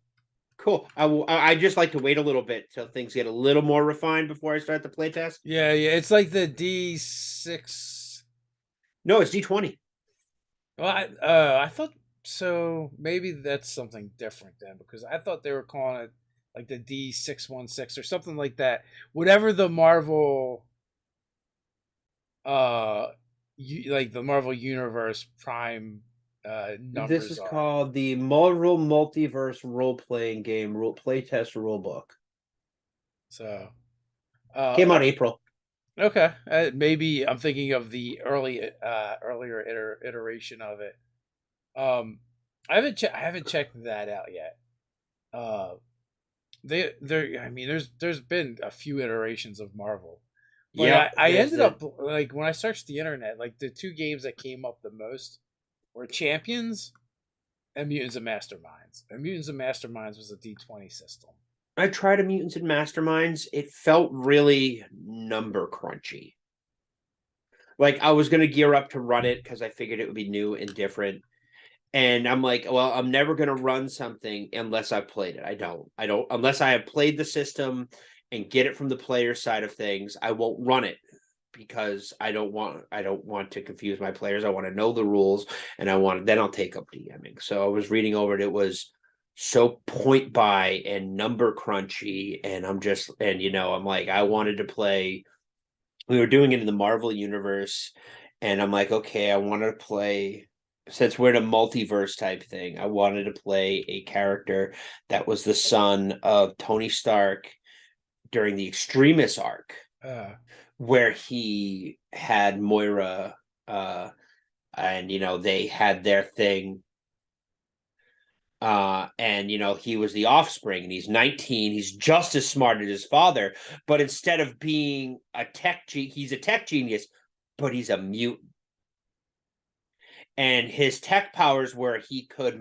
cool. I just like to wait a little bit till things get a little more refined before I start the playtest. Yeah, it's like the D6. No, it's D20. Well, I thought so. Maybe that's something different then, because I thought they were calling it like the D616 or something like that. Whatever the Marvel, like the Marvel Universe Prime numbers. This is called the Marvel Multiverse role-playing game playtest rulebook. So, came out April. Okay, maybe I'm thinking of the earlier iteration of it. I haven't checked that out yet. I mean, there's been a few iterations of Marvel. Yeah, I ended up like when I searched the internet, like the two games that came up the most were Champions and Mutants and Masterminds. And Mutants and Masterminds was a D20 system. I tried a Mutants and Masterminds. It felt really number crunchy. Like I was going to gear up to run it because I figured it would be new and different. And I'm like, well, I'm never going to run something unless I've played it. I don't, unless I have played the system and get it from the player side of things, I won't run it because I don't want to confuse my players. I want to know the rules, and then I'll take up DMing. So I was reading over it. It was so point by and number crunchy, and I'm like, I wanted to play. We were doing it in the Marvel universe, and I'm like, okay, I want to play. Since we're in a multiverse type thing, I wanted to play a character that was the son of Tony Stark during the Extremis arc, where he had Moira, and they had their thing. And he was the offspring, and he's 19. He's just as smart as his father, but instead of being he's a tech genius, but he's a mutant. And his tech powers were he could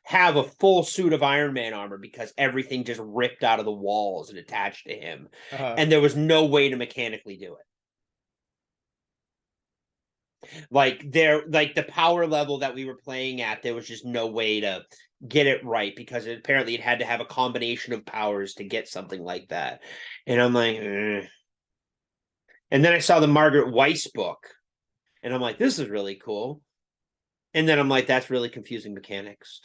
have a full suit of Iron Man armor because everything just ripped out of the walls and attached to him. And there was no way to mechanically do it. Like the power level that we were playing at, there was just no way to get it right because apparently it had to have a combination of powers to get something like that. And I'm like, eh. And then I saw the Margaret Weiss book, and I'm like, this is really cool. And then I'm like, that's really confusing mechanics.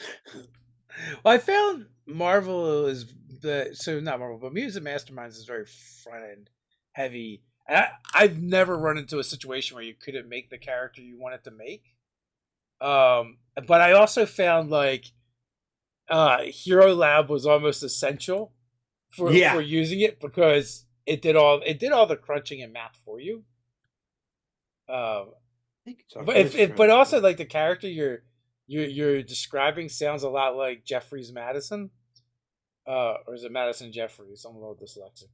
Well, I found Marvel is not Marvel, but Muse and Masterminds is very front end heavy. And I've never run into a situation where you couldn't make the character you wanted to make. But I also found like Hero Lab was almost essential for using it because it did all the crunching and math for you. But also like the character you're describing sounds a lot like Jeffries Madison, or is it Madison Jeffries? I'm a little dyslexic,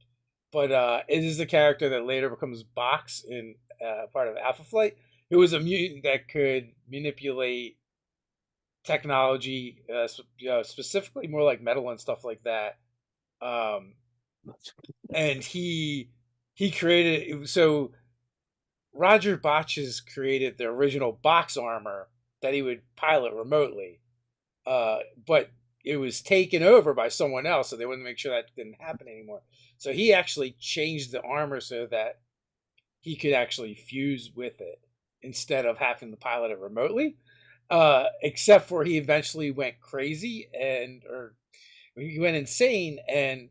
but it is the character that later becomes Box in part of Alpha Flight, who was a mutant that could manipulate technology, specifically more like metal and stuff like that. And he created so Roger Botches created the original box armor that he would pilot remotely, but it was taken over by someone else, so they wanted to make sure that didn't happen anymore. So he actually changed the armor so that he could actually fuse with it instead of having to pilot it remotely. Except for he eventually went crazy or he went insane, and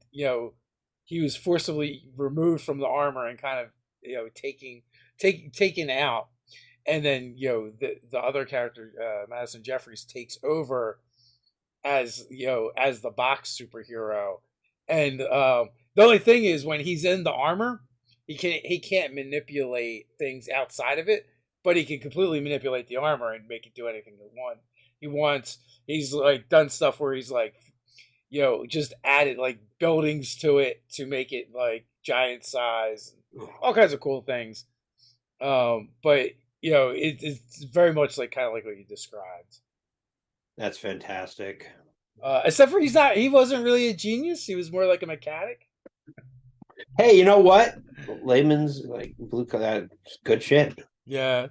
he was forcibly removed from the armor and kind of taken out, and then the other character, Madison Jeffries, takes over as as the box superhero. And the only thing is, when he's in the armor, he can't manipulate things outside of it, but he can completely manipulate the armor and make it do anything he wants. He's like done stuff where he's like just added like buildings to it to make it like giant size, all kinds of cool things. But it's very much like kind of like what you described. That's fantastic. Except for he wasn't really a genius. He was more like a mechanic. Hey, you know what? Layman's like blue collar, good shit. Yeah.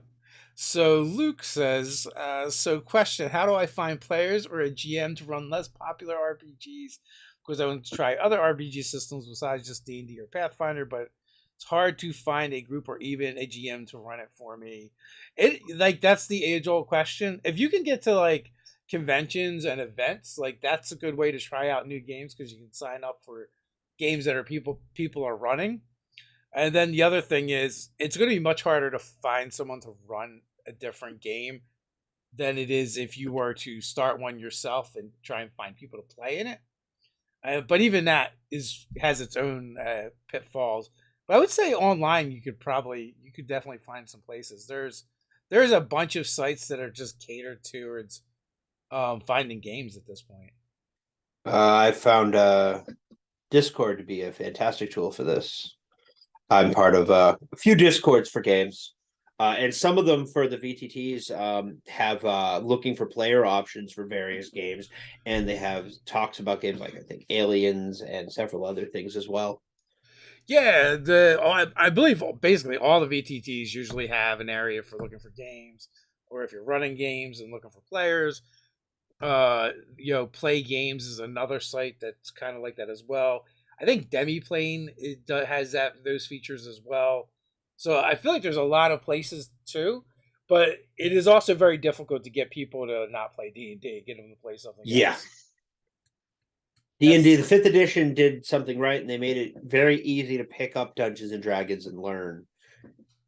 So Luke says, so question, how do I find players or a GM to run less popular RPGs? Because I want to try other RPG systems besides just D&D or Pathfinder, but it's hard to find a group or even a GM to run it for me. That's the age-old question. If you can get to like conventions and events, like that's a good way to try out new games because you can sign up for games that are people are running. And then the other thing is, it's going to be much harder to find someone to run a different game than it is if you were to start one yourself and try and find people to play in it. But even that has its own pitfalls. But I would say online you could definitely find some places. There's a bunch of sites that are just catered towards finding games at this point. I found Discord to be a fantastic tool for this. I'm part of a few Discords for games, and some of them for the VTTs have looking for player options for various games, and they have talks about games like I think Aliens and several other things as well. Yeah, I believe basically all the VTTs usually have an area for looking for games, or if you're running games and looking for players. Play Games is another site that's kind of like that as well. I think Demiplane has those features as well. So I feel like there's a lot of places too, but it is also very difficult to get people to not play D&D, get them to play something else. D&D, the 5th edition did something right, and they made it very easy to pick up Dungeons and Dragons and learn,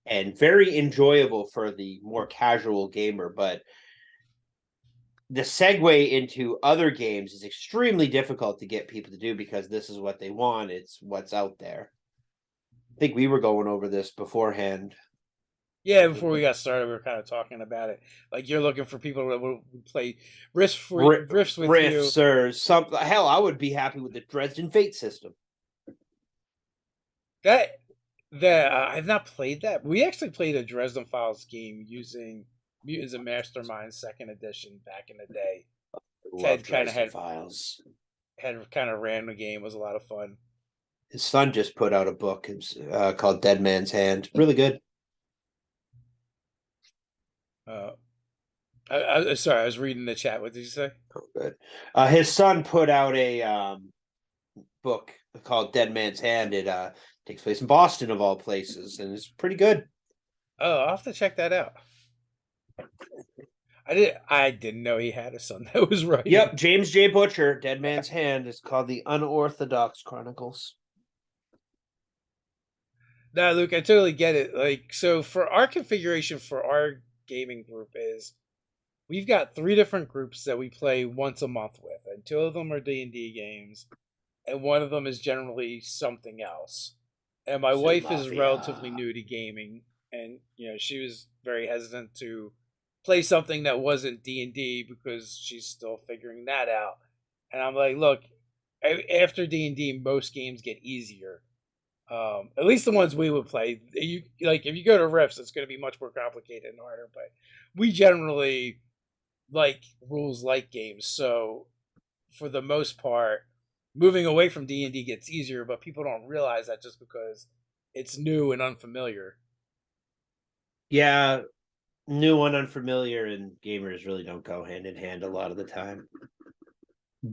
and very enjoyable for the more casual gamer. But the segue into other games is extremely difficult to get people to do because this is what they want. It's what's out there. I think we were going over this beforehand. Yeah, before we got started, we were kind of talking about it. Like you're looking for people that will play Rifts with you. Or something. Hell, I would be happy with the Dresden Fate system. I've not played that. We actually played a Dresden Files game using Mutants and Masterminds 2nd edition back in the day. Ted kind of had kind of ran the game. It was a lot of fun. His son just put out a book called Dead Man's Hand. Really good. Uh, sorry, I was reading the chat. What did you say? Oh, good. His son put out a book called Dead Man's Hand. It takes place in Boston, of all places, and it's pretty good. Oh, I'll have to check that out. I didn't know he had a son that was writing. Yep, James J. Butcher, Dead Man's Hand. It's called The Unorthodox Chronicles. No, Luke, I totally get it. Like, so for our configuration for our gaming group is we've got three different groups that we play once a month with, and two of them are D&D games, and one of them is generally something else. And my Sim wife is relatively Mafia. new to gaming, and she was very hesitant to play something that wasn't D&D because she's still figuring that out. And I'm like, look, after D&D, most games get easier. At least the ones we would play. You like if you go to Rifts, it's going to be much more complicated and harder. But we generally like rules like games, so for the most part, moving away from D&D gets easier. But people don't realize that just because it's new and unfamiliar. Yeah, new and unfamiliar, and gamers really don't go hand in hand a lot of the time.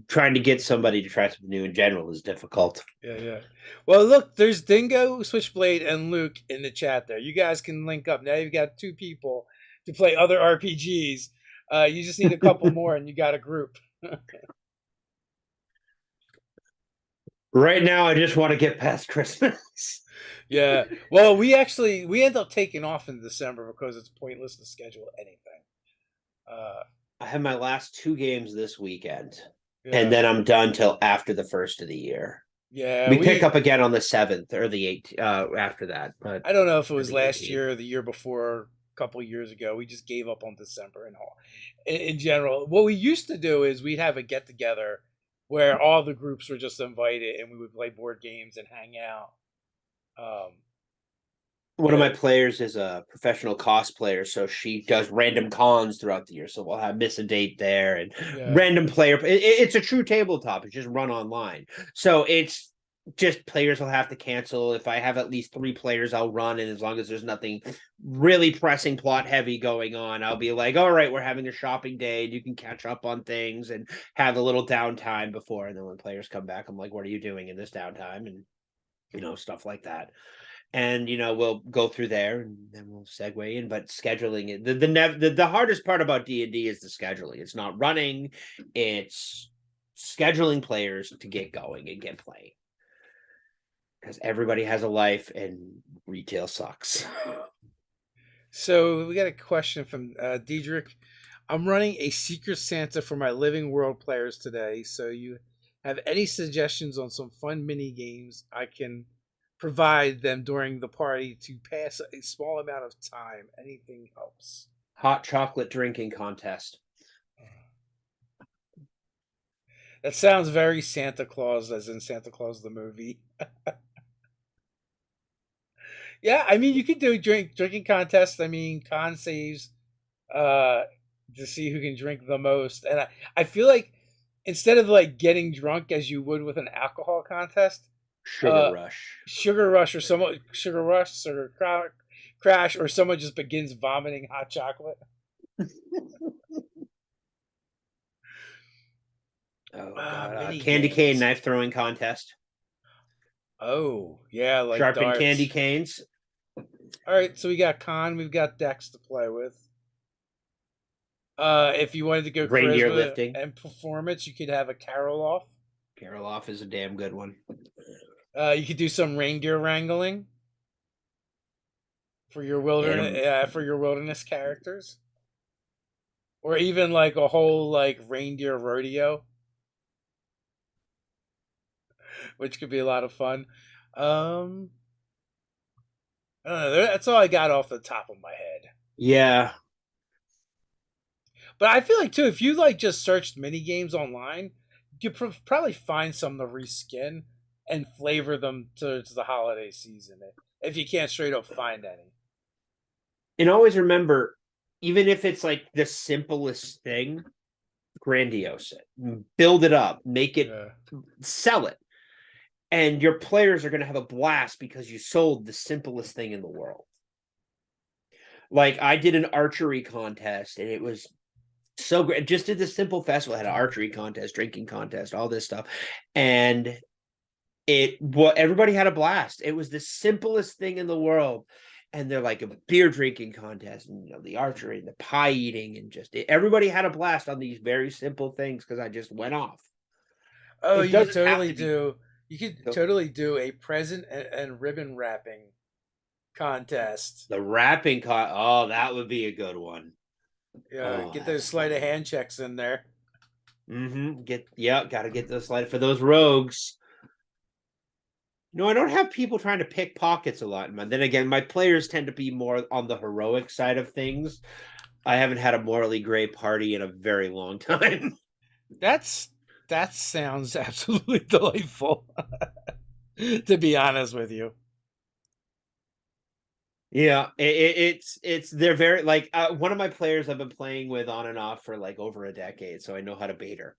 Trying to get somebody to try something new in general is difficult. Yeah, yeah. Well, look, there's Dingo, Switchblade, and Luke in the chat there. You guys can link up. Now you've got two people to play other RPGs. You just need a couple more, and you got a group. Right now, I just want to get past Christmas. Yeah. Well, we end up taking off in December because it's pointless to schedule anything. I have my last two games this weekend, and Yeah. then I'm done till after the first of the year. Yeah. We pick up again on the 7th or the 8th after that. But I don't know if it or was the last 18th. year or the year before, a couple years ago. We just gave up on December and all. In general, what we used to do is we'd have a get together where all the groups were just invited and we would play board games and hang out. Um, One of my players is a professional cosplayer, so she does random cons throughout the year. So we'll have miss a date there and yeah. random player. It's a true tabletop. It's just run online. So it's just players will have to cancel. If I have at least 3 players, I'll run. And as long as there's nothing really pressing plot heavy going on, I'll be like, all right, we're having a shopping day and you can catch up on things and have a little downtime before. And then when players come back, I'm like, what are you doing in this downtime? And stuff like that. And we'll go through there and then we'll segue in. But scheduling it, the hardest part about D&D is the scheduling. It's not running, it's scheduling players to get going and get playing, because everybody has a life and retail sucks. So we got a question from Diedrich. I'm running a Secret Santa for my Living World players today. So you have any suggestions on some fun mini games I can provide them during the party to pass a small amount of time? Anything helps. Hot chocolate drinking contest. That sounds very Santa Claus, as in Santa Claus the movie. Yeah, I mean you could do drinking contest. I mean con saves uh to see who can drink the most. And I feel like instead of like getting drunk as you would with an alcohol contest, Sugar uh rush. sugar rush, crash, or someone just begins vomiting hot chocolate. Oh god. Mini Candy cane games. knife throwing contest. Oh yeah, like Sharpened candy darts. canes. All right, so we got con, we've got decks to play with. If you wanted to go Reindeer charisma lifting. and performance, you could have a carol off. Carol off is a damn good one. You could do some reindeer wrangling for your wilderness characters, or even like a whole like reindeer rodeo, which could be a lot of fun. Um, I don't know. That's all I got off the top of my head. Yeah. But I feel like too, if you like just searched mini games online, you could probably find some to reskin and flavor them to the holiday season. If you can't straight up find any. And always remember, even if it's like the simplest thing, grandiose it, build it up, make it, sell it. And your players are going to have a blast because you sold the simplest thing in the world. Like I did an archery contest, and it was so great. Just did this simple festival, had an archery contest, drinking contest, all this stuff, and everybody had a blast. It was the simplest thing in the world. And they're like a beer drinking contest, and the archery and the pie eating, and everybody had a blast on these very simple things because I just went off. Oh, It you could doesn't have totally to be do. You could totally do a present and ribbon wrapping contest. the wrapping oh, that would be a good one. Yeah, Oh, get those that's sleight of funny. hand checks in there. Gotta get those slide for those rogues. No, I don't have people trying to pick pockets a lot. And then again, my players tend to be more on the heroic side of things. I haven't had a morally gray party in a very long time. That's that sounds absolutely delightful. To be honest with you. Yeah, it's they're very like one of my players I've been playing with on and off for like over a decade, so I know how to bait her.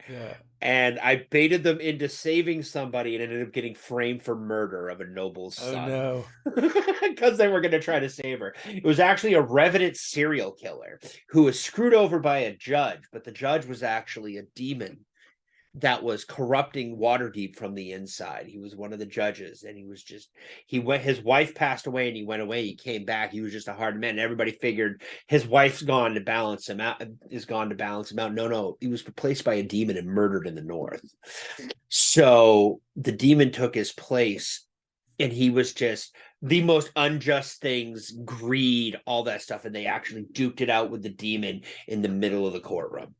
Yeah. And I baited them into saving somebody and ended up getting framed for murder of a noble's Oh son no. because they were going to try to save her. It was actually a revenant serial killer who was screwed over by a judge, but the judge was actually a demon that was corrupting Waterdeep from the inside. He was one of the judges, and he went. His wife passed away, and he went away. He came back. He was just a hard man. Everybody figured his wife's gone to balance him out. Is gone to balance him out. No, he was replaced by a demon and murdered in the north. So the demon took his place, and he was just the most unjust things, greed, all that stuff, and they actually duked it out with the demon in the middle of the courtroom,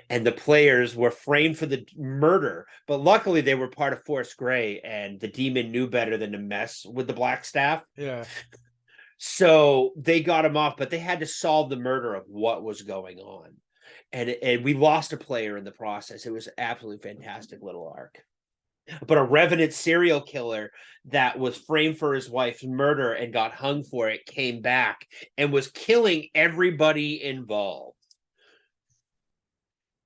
and the players were framed for the murder. But luckily, they were part of Force Grey, and the demon knew better than to mess with the Black Staff. Yeah. So they got him off, but they had to solve the murder of what was going on. And we lost a player in the process. It was an absolutely fantastic little arc. But a revenant serial killer that was framed for his wife's murder and got hung for it came back and was killing everybody involved.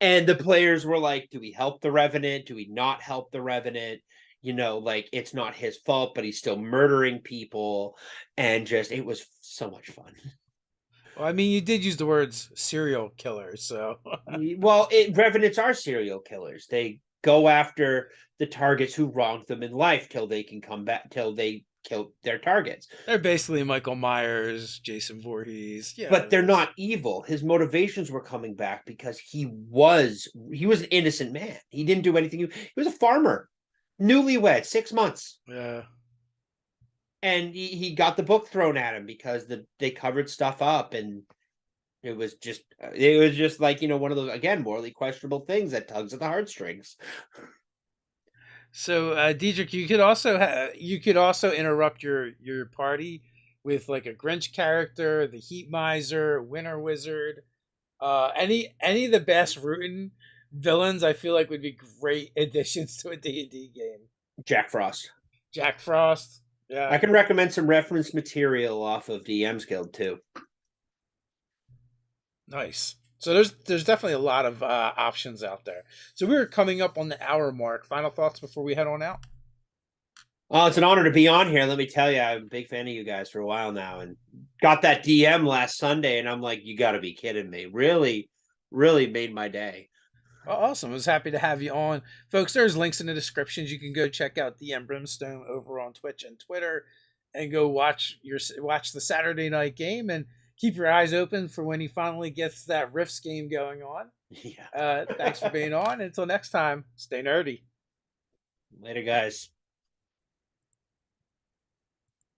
And the players were like, do we help the Revenant? Do we not help the Revenant? Like it's not his fault, but he's still murdering people. And just, it was so much fun. Well, I mean, you did use the words serial killer, so Well, Revenants are serial killers. They go after the targets who wronged them in life till they can come back, till they kill their targets. they're basically Michael Myers, Jason Voorhees. Yeah, But they're that's not evil. His motivations were coming back because he was an innocent man. He didn't do anything. He was a farmer, newlywed, 6 months. yeah. And he got the book thrown at him because they covered stuff up, and it was just like, one of those, again, morally questionable things that tugs at the heartstrings. So, Diedrich, you could also interrupt your party with like a Grinch character, the Heat Miser, Winter Wizard, any of the best Rutan villains. I feel like would be great additions to a D&D game. Jack Frost. Jack Frost, I yeah, can recommend some reference material off of DM's Guild too. nice. So there's definitely a lot of options out there. So we're coming up on the hour mark. Final thoughts before we head on out. Oh, it's an honor to be on here. Let me tell you, I'm a big fan of you guys for a while now, and got that DM last Sunday, and I'm like, you got to be kidding me! Really, really made my day. Oh, awesome. I was happy to have you on. Folks, there's links in the descriptions. You can go check out DM Brimstone over on Twitch and Twitter and go watch the Saturday night game and keep your eyes open for when he finally gets that Rifts game going on. Yeah. Thanks for being on. Until next time, stay nerdy. Later, guys.